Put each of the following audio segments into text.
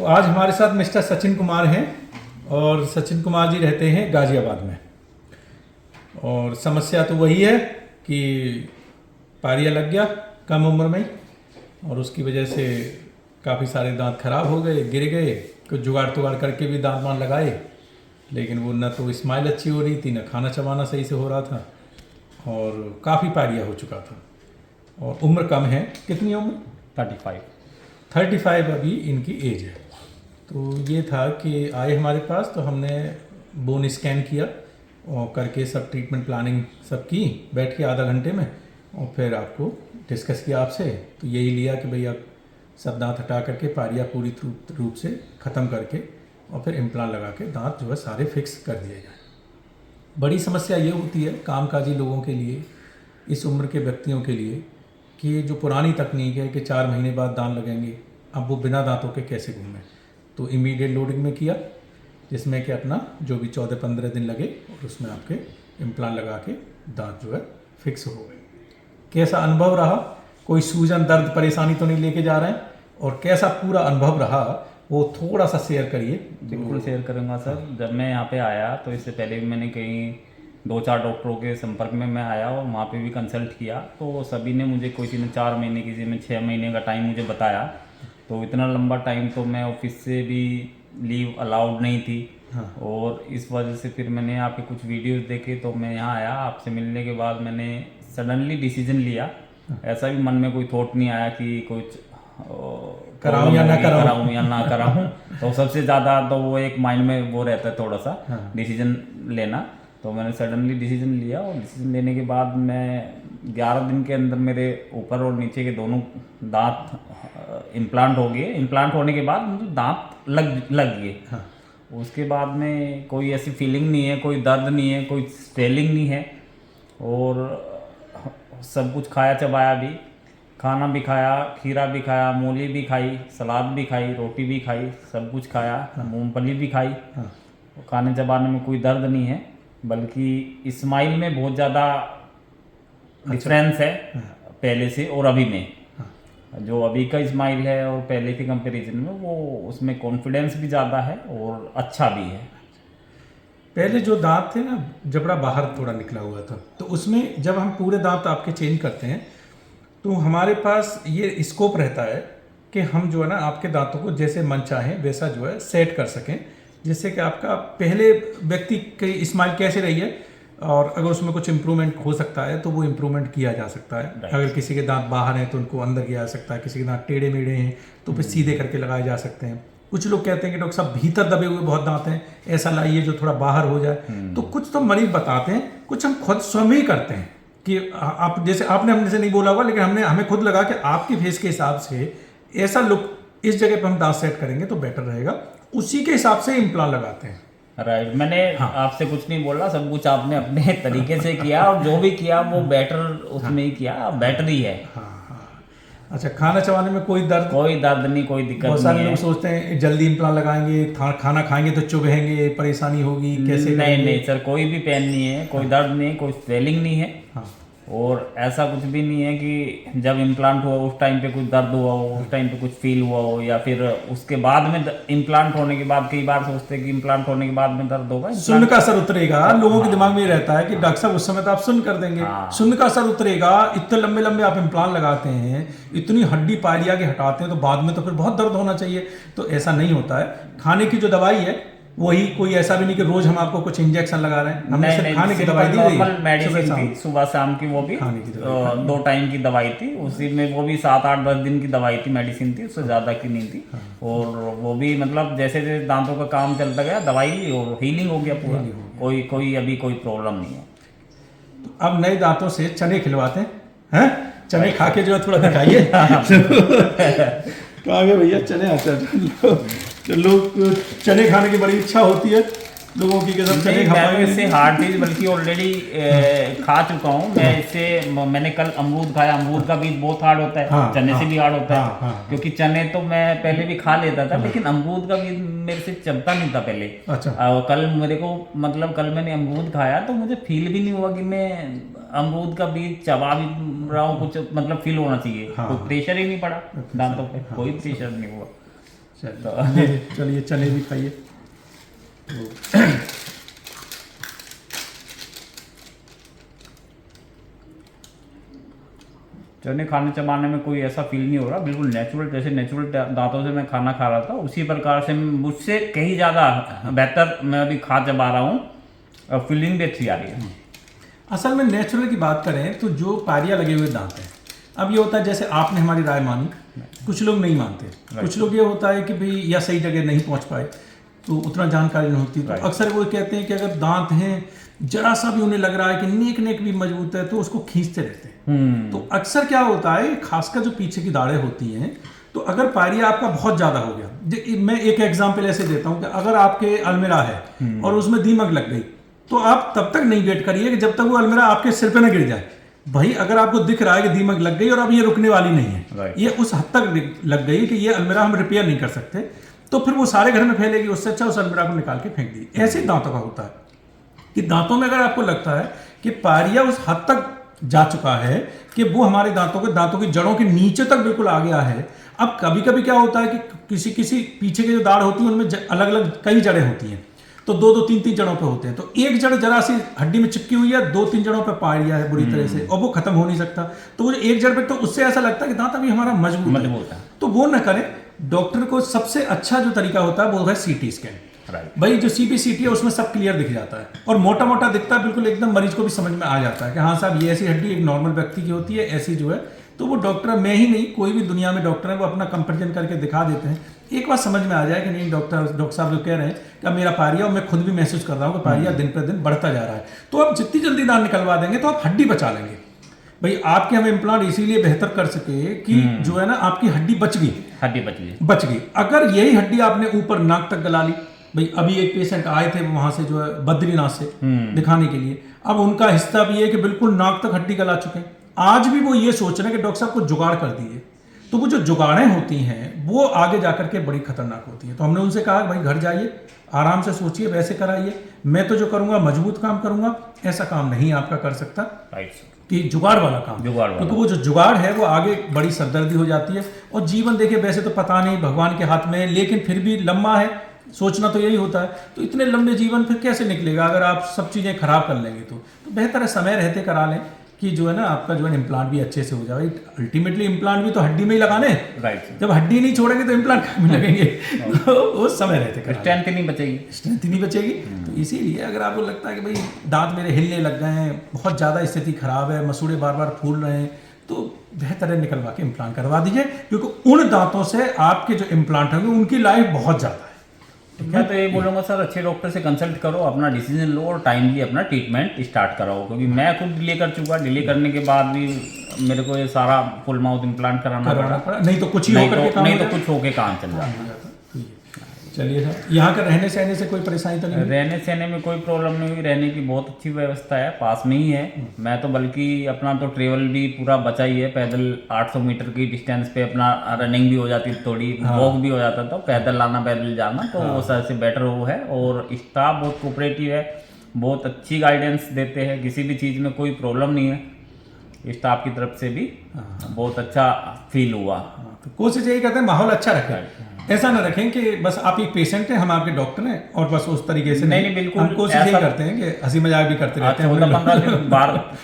आज हमारे साथ मिस्टर सचिन कुमार हैं और सचिन कुमार जी रहते हैं गाजियाबाद में। और समस्या तो वही है कि पारिया लग गया कम उम्र में और उसकी वजह से काफ़ी सारे दांत खराब हो गए, गिर गए। कुछ जुगाड़ तुगाड़ करके भी दांत वान लगाए, लेकिन वो न तो स्माइल अच्छी हो रही थी, न खाना चबाना सही से हो रहा था और काफ़ी पारिया हो चुका था। और उम्र कम है। कितनी उम्र? 35 अभी इनकी एज है। तो ये था कि आए हमारे पास, तो हमने बोन स्कैन किया और करके सब ट्रीटमेंट प्लानिंग सब की बैठ के आधा घंटे में, और फिर आपको डिस्कस किया आपसे। तो यही लिया कि भाई आप सब दांत हटा करके पारिया पूरी रूप से ख़त्म करके और फिर इम्प्लांट लगा के दांत जो है सारे फिक्स कर दिए जाए। बड़ी समस्या ये होती है कामकाजी लोगों के लिए, इस उम्र के व्यक्तियों के लिए, कि जो पुरानी तकनीक है कि 4 महीने बाद दांत लगेंगे, अब वो बिना दांतों के कैसे घूमें। तो इमीडिएट लोडिंग में किया, जिसमें कि अपना जो भी 14-15 दिन लगे और उसमें आपके इम्प्लांट लगा के दांत जो है फिक्स हो गए। कैसा अनुभव रहा? कोई सूजन दर्द परेशानी तो नहीं लेके जा रहे हैं? और कैसा पूरा अनुभव रहा वो थोड़ा सा शेयर करिए। बिल्कुल शेयर करूँगा सर। जब मैं यहाँ पे आया तो इससे पहले भी मैंने कहीं 2-4 डॉक्टरों के संपर्क में मैं आया और वहाँ पे भी कंसल्ट किया, तो सभी ने मुझे किसी ने 4 महीने, किसी ने 6 महीने का टाइम मुझे बताया। तो इतना लंबा टाइम तो मैं ऑफिस से भी लीव अलाउड नहीं थी। हाँ। और इस वजह से फिर मैंने यहाँ पे कुछ वीडियोस देखे तो मैं यहाँ आया। आपसे मिलने के बाद मैंने सडनली डिसीजन लिया। ऐसा भी मन में कोई थॉट नहीं आया कि कुछ कराऊं या ना कराऊं। तो सबसे ज़्यादा तो वो एक माइंड में वो रहता है थोड़ा सा डिसीजन लेना। तो मैंने सडनली डिसीजन लिया और डिसीजन लेने के बाद मैं 11 दिन के अंदर मेरे ऊपर और नीचे के दोनों दांत इम्प्लांट हो गए। इम्प्लांट होने के बाद मुझे दांत लग गए। उसके बाद में कोई ऐसी फीलिंग नहीं है, कोई दर्द नहीं है, कोई स्वेलिंग नहीं है। और सब कुछ खाया चबाया भी, खाना भी खाया, खीरा भी खाया, मूली भी खाई, सलाद भी खाई, रोटी भी खाई, सब कुछ खाया, मूंगफली भी खाई। खाने चबाने में कोई दर्द नहीं है, बल्कि स्माइल में बहुत ज़्यादा डिफरेंस है पहले से और अभी में। जो अभी का स्माइल है और पहले के कंपैरिजन में, वो उसमें कॉन्फिडेंस भी ज़्यादा है और अच्छा भी है। पहले जो दांत थे ना, जबड़ा बाहर थोड़ा निकला हुआ था, तो उसमें जब हम पूरे दांत आपके चेंज करते हैं तो हमारे पास ये स्कोप रहता है कि हम जो है ना आपके दांतों को जैसे मन चाहें वैसा जो है सेट कर सकें, जिससे कि आपका पहले व्यक्ति की स्माइल कैसे रही है और अगर उसमें कुछ इम्प्रूवमेंट हो सकता है तो वो इम्प्रूवमेंट किया जा सकता है। अगर किसी के दांत बाहर हैं तो उनको अंदर किया जा सकता है, किसी के दांत टेढ़े मेढ़े हैं तो फिर सीधे करके लगाए जा सकते हैं। कुछ लोग कहते हैं कि डॉक्टर साहब भीतर दबे हुए बहुत दांत हैं, ऐसा लाइए जो थोड़ा बाहर हो जाए। तो कुछ तो मरीज बताते हैं, कुछ हम खुद स्वयं ही करते हैं कि आप जैसे आपने हमने से नहीं बोला होगा, लेकिन हमें खुद लगा कि आपकी फेस के हिसाब से ऐसा लुक इस जगह पर हम दांत सेट करेंगे तो बेटर रहेगा, उसी के हिसाब से इम्प्लांट लगाते हैं। राइट। मैंने आपसे कुछ नहीं बोला, सब कुछ आपने अपने तरीके से किया और जो भी किया वो बेटर उसमें ही किया, बेटर ही है। अच्छा, खाना चबाने में कोई दर्द नहीं, कोई दिक्कत नहीं है। बहुत सारे लोग सोचते हैं जल्दी इम्प्लांट लगाएंगे, खाना खाएंगे तो चुभेंगे, परेशानी होगी, कैसे? नहीं सर, कोई भी पेन नहीं है, कोई दर्द नहीं है, कोई स्वेलिंग नहीं है। और ऐसा कुछ भी नहीं है कि जब इम्प्लांट हुआ उस टाइम पे कुछ दर्द हुआ हो, उस टाइम पे कुछ फील हुआ हो, या फिर उसके बाद में इम्प्लांट होने के बाद। कई बार सोचते हैं कि इम्प्लांट होने के बाद में दर्द होगा, सुन्न का असर उतरेगा। लोगों के दिमाग में ये रहता है कि डॉक्टर साहब उस समय तो आप सुन्न कर देंगे, सुन्न का असर उतरेगा। इतने लंबे लंबे आप इम्प्लांट लगाते हैं, इतनी हड्डी पारिया के हटाते हैं, तो बाद में तो फिर बहुत दर्द होना चाहिए। तो ऐसा नहीं होता है। खाने की जो दवाई है वही, कोई ऐसा भी नहीं कि रोज हम आपको कुछ इंजेक्शन लगा रहे हैं। हमने सिर्फ खाने की दवाई दी गई, मेडिसिन थी सुबह शाम की, वो भी 2 टाइम की दवाई थी। उसी में वो भी 7-8-10 दिन की दवाई थी, मेडिसिन थी, उससे ज़्यादा की नहीं थी। और वो भी मतलब जैसे जैसे दांतों का काम चलता गया, दवाई ली और हीलिंग हो गया पूरा। कोई अभी कोई प्रॉब्लम नहीं है। अब नए दांतों से चने खिलवाते हैं, चने खा के जो है थोड़ा दिखाइए। कहाँ गए भैया चने? आते तो लोग चने खाने की बड़ी इच्छा होती है लोगों की, कि सब चने खा पाएंगे। इससे हार्ड चीज बल्कि ऑलरेडी खा चुका हूँ मैं इससे। मैंने कल अमरूद खाया। अमरूद का बीज बहुत हार्ड होता है, चने से भी हार्ड होता है। क्योंकि चने तो मैं पहले भी खा लेता था, लेकिन अमरूद का बीज मेरे से चलता नहीं था पहले। अच्छा। कल मेरे को मतलब कल मैंने अमरूद खाया तो मुझे फील भी नहीं हुआ कि मैं अमरूद का बीज चबा भी रहा हूँ। कुछ मतलब फील होना चाहिए, कोई प्रेशर ही नहीं पड़ा दांतों पे, कोई प्रेशर नहीं हुआ। चलिए चने भी खाइए। चने खाने चबाने में कोई ऐसा फील नहीं हो रहा, बिल्कुल नेचुरल, जैसे नेचुरल दांतों से मैं खाना खा रहा था उसी प्रकार से मुझसे कहीं ज़्यादा बेहतर मैं अभी खा चबा रहा हूँ और फीलिंग भी अच्छी आ रही है। असल में नेचुरल की बात करें तो जो पारियाँ लगे हुए दांत हैं, अब ये होता है जैसे आपने हमारी राय मानी, कुछ लोग नहीं मानते, कुछ लोग ये होता है कि भाई या सही जगह नहीं पहुंच पाए तो उतना जानकारी नहीं होती, तो अक्सर वो कहते हैं कि अगर दांत हैं जरा सा भी उन्हें लग रहा है कि नेक नेक भी मजबूत है तो उसको खींचते रहते हैं। तो अक्सर क्या होता है, खासकर जो पीछे की दाढ़ें होती हैं, तो अगर पारिया आपका बहुत ज्यादा हो गया, मैं एक एग्जांपल ऐसे देता हूं कि अगर आपके अलमीरा है और उसमें दीमक लग गई तो आप तब तक नहीं वेट करिए कि जब तक वो अलमीरा आपके सिर पे ना गिर जाए। भाई अगर आपको दिख रहा है कि दीमक लग गई और अब ये रुकने वाली नहीं है, ये उस हद तक लग गई कि ये अलमीरा हम रिपेयर नहीं कर सकते, तो फिर वो सारे घर में फैलेगी, उससे अच्छा उस अलमीरा को निकाल के फेंक दी। ऐसे ही दांतों का होता है कि दांतों में अगर आपको लगता है कि पारिया उस हद तक जा चुका है कि वो हमारे दांतों की जड़ों के नीचे तक बिल्कुल आ गया है। अब कभी कभी क्या होता है कि किसी पीछे की जो दाढ़ होती है उनमें अलग अलग कई जड़ें होती हैं, तो दो तीन जड़ों पे होते हैं, तो एक जड़ जरा सी हड्डी में चिपकी हुई है, 2-3 जड़ों पे पारिया है बुरी तरह से और वो खत्म हो नहीं सकता, तो वो एक जड़ पे, तो उससे ऐसा लगता है कि दांत अभी हमारा मजबूत है, तो वो न करें। डॉक्टर को सबसे अच्छा जो तरीका होता है वो है सीटी स्कैन। भाई जो CBCT है उसमें सब क्लियर दिख जाता है और मोटा मोटा दिखता है, बिल्कुल एकदम मरीज को भी समझ में आ जाता है कि हाँ साहब ये ऐसी हड्डी एक नॉर्मल व्यक्ति की होती है, ऐसी जो है, तो वो डॉक्टर, मैं ही नहीं कोई भी दुनिया में डॉक्टर है, वो अपना कंपेरिजन करके दिखा देते हैं। एक बार समझ में आ जाए कि नहीं डॉक्टर साहब जो कह रहे हैं कि मेरा पारिया, और मैं खुद भी महसूस कर रहा हूँ कि पारिया दिन पर दिन बढ़ता जा रहा है, तो आप जितनी जल्दी दांत निकलवा देंगे तो आप हड्डी बचा लेंगे। भाई आपके हम इम्प्लांट इसीलिए बेहतर कर सके कि जो है ना आपकी हड्डी बच गई। अगर यही हड्डी आपने ऊपर नाक तक गला ली, भाई अभी एक पेशेंट आए थे वहां से जो है बद्रीनाथ से दिखाने के लिए, अब उनका हिस्सा भी है कि बिल्कुल नाक तक हड्डी गला चुके हैं, आज भी वो ये सोच रहे हैं कि डॉक्टर साहब को जुगाड़ कर दिए। तो वो जो जुगाड़ें होती हैं वो आगे जाकर के बड़ी खतरनाक होती हैं। तो हमने उनसे कहा भाई घर जाइए, आराम से सोचिए, वैसे कराइए, मैं तो जो करूंगा मजबूत काम करूंगा, ऐसा काम नहीं आपका कर सकता कि जुगाड़ वाला काम, क्योंकि वो जो जुगाड़ है वो आगे बड़ी सरदर्दी हो जाती है। और जीवन देखिए वैसे तो पता नहीं भगवान के हाथ में है, लेकिन फिर भी लम्बा है, सोचना तो यही होता है। तो इतने लंबे जीवन फिर कैसे निकलेगा अगर आप सब चीज़ें खराब कर लेंगे, तो बेहतर है समय रहते करा लें कि जो है ना आपका जो है इम्प्लांट भी अच्छे से हो जाए। अल्टीमेटली इम्प्लांट भी तो हड्डी में ही लगाने, जब हड्डी नहीं छोड़ेंगे तो इम्प्लांट कहाँ में लगेंगे, तो वो समय रहते स्ट्रेंथ ही नहीं बचेगी। तो इसीलिए अगर आपको लगता है कि भाई दांत मेरे हिलने लग गए हैं, बहुत ज़्यादा स्थिति खराब है, मसूड़े बार बार फूल रहे हैं, तो बेहतर है निकलवा के इम्प्लांट करवा दीजिए, क्योंकि उन दांतों से आपके जो इम्प्लांट होंगे उनकी लाइफ बहुत ज़्यादा है। मैं तो ये बोलूँगा सर, अच्छे डॉक्टर से कंसल्ट करो, अपना डिसीजन लो और टाइमली अपना ट्रीटमेंट स्टार्ट कराओ, क्योंकि मैं खुद डिले कर चुका, डिले करने के बाद भी मेरे को ये सारा फुल माउथ इम्प्लांट कराना पड़ा, नहीं तो कुछ होके काम चल जाता। चलिए सर, यहाँ का रहने सहने से कोई परेशानी तो नहीं? रहने सहने में कोई प्रॉब्लम नहीं हुई, रहने की बहुत अच्छी व्यवस्था है, पास में ही है। मैं तो बल्कि अपना तो ट्रेवल भी पूरा बचा ही है, पैदल 800 मीटर की डिस्टेंस पे अपना रनिंग भी हो जाती है, थोड़ी वॉक भी हो जाता था, पैदल आना पैदल जाना, तो वो सबसे बेटर वो है। और स्टाफ बहुत कोऑपरेटिव है, बहुत अच्छी गाइडेंस देते हैं, किसी भी चीज़ में कोई प्रॉब्लम नहीं है, स्टाफ की तरफ से भी बहुत अच्छा फील हुआ। तो कोशिश यही करते हैं माहौल अच्छा रखें, ऐसा ना रखें कि बस आप एक पेशेंट हैं, हम आपके डॉक्टर हैं और बस उस तरीके से नहीं बिल्कुल, हम कोशिश यही करते हैं कि हंसी मजाक भी करते रहते हैं। 14-15 दिन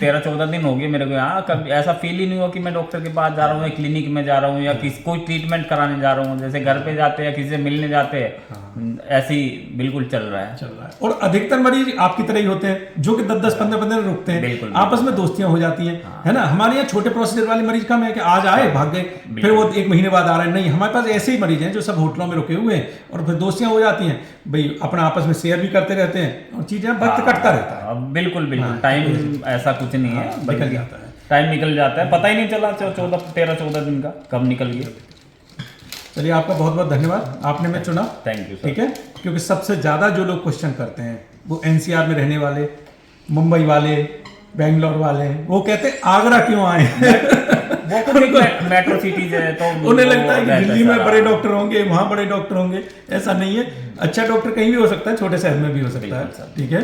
13-14 दिन हो गए मेरे को यहाँ, कभी ऐसा फील ही नहीं हुआ कि मैं डॉक्टर के पास जा रहा हूँ या क्लिनिक में जा रहा हूँ या कोई ट्रीटमेंट कराने जा रहा हूँ, जैसे घर पे जाते हैं किसी से मिलने जाते हैं, ऐसे ही बिल्कुल चल रहा है। और अधिकतर मरीज आपकी तरह ही होते हैं जो कि 10-10 15 दिन रुकते हैं, आपस में दोस्तियां हो जाती हैं, है ना। हमारे यहाँ छोटे प्रोसीजर वाले मरीज कम है कि आज आए भाग गए, फिर वो 1 महीने बाद आ रहे हैं, नहीं, हमारे पास ऐसे ही मरीज हैं जो सब होटलों में रुके हुए हैं और फिर दोस्तियां हो जाती हैं, भाई अपना आपस में शेयर भी करते रहते हैं और चीजें वक्त कटता रहता है। बिल्कुल टाइम ऐसा कुछ नहीं है, निकल जाता है, टाइम निकल जाता है, पता ही नहीं चला 13-14 दिन का कब निकल गया। चलिए आपका बहुत बहुत धन्यवाद, आपने मैं चुना, थैंक यू। ठीक है, क्योंकि सबसे ज़्यादा जो लोग क्वेश्चन करते हैं वो NCR में रहने वाले, मुंबई वाले, बेंगलोर वाले, वो कहते हैं आगरा क्यों आए वो तो मेट्रो सिटीज है तो उन्हें लगता है कि दिल्ली में बड़े डॉक्टर होंगे, वहाँ बड़े डॉक्टर होंगे, ऐसा नहीं है। अच्छा डॉक्टर कहीं भी हो सकता है, छोटे शहर में भी हो सकता है, ठीक है।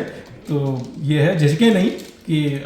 तो ये है, झिझके नहीं कि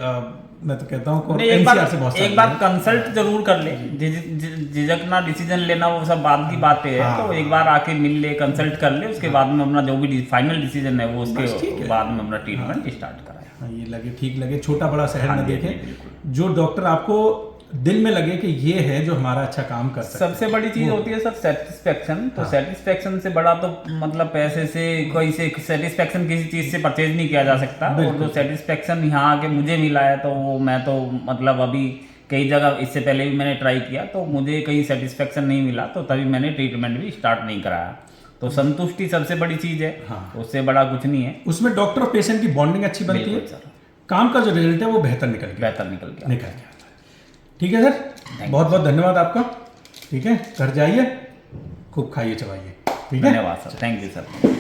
मैं तो कहता हूँ नहीं, एक बार कंसल्ट जरूर कर ले, झिझकना डिसीजन लेना वो सब बाद की बातें है। तो एक बार आके मिल ले, कंसल्ट कर ले, उसके बाद में अपना जो भी फाइनल डिसीजन है वो उसके बाद में अपना ट्रीटमेंट स्टार्ट कराए। ये लगे ठीक लगे, छोटा बड़ा शहर में देखें, जो डॉक्टर आपको दिल में लगे कि ये है जो हमारा अच्छा काम कर सकता है। सबसे बड़ी चीज होती है सर सेटिस्फेक्शन। तो सेटिस्फेक्शन से बड़ा तो मतलब पैसे से कोई से सेटिस्फेक्शन किसी चीज से परचेज नहीं किया जा सकता। और जो सेटिस्फेक्शन यहाँ आके मुझे मिला है तो वो मैं तो मतलब अभी कई जगह इससे पहले भी मैंने ट्राई किया तो मुझे कहीं सेटिस्फेक्शन नहीं मिला, तो तभी मैंने ट्रीटमेंट भी स्टार्ट नहीं कराया। तो संतुष्टि सबसे बड़ी चीज है, उससे बड़ा कुछ नहीं है। उसमें डॉक्टर और पेशेंट की बॉन्डिंग अच्छी बनती है, काम का जो रिजल्ट है वो बेहतर निकल गया। ठीक है सर, बहुत बहुत धन्यवाद आपका। ठीक है, घर जाइए, खूब खाइए चबाइए। ठीक है, धन्यवाद सर, थैंक यू सर।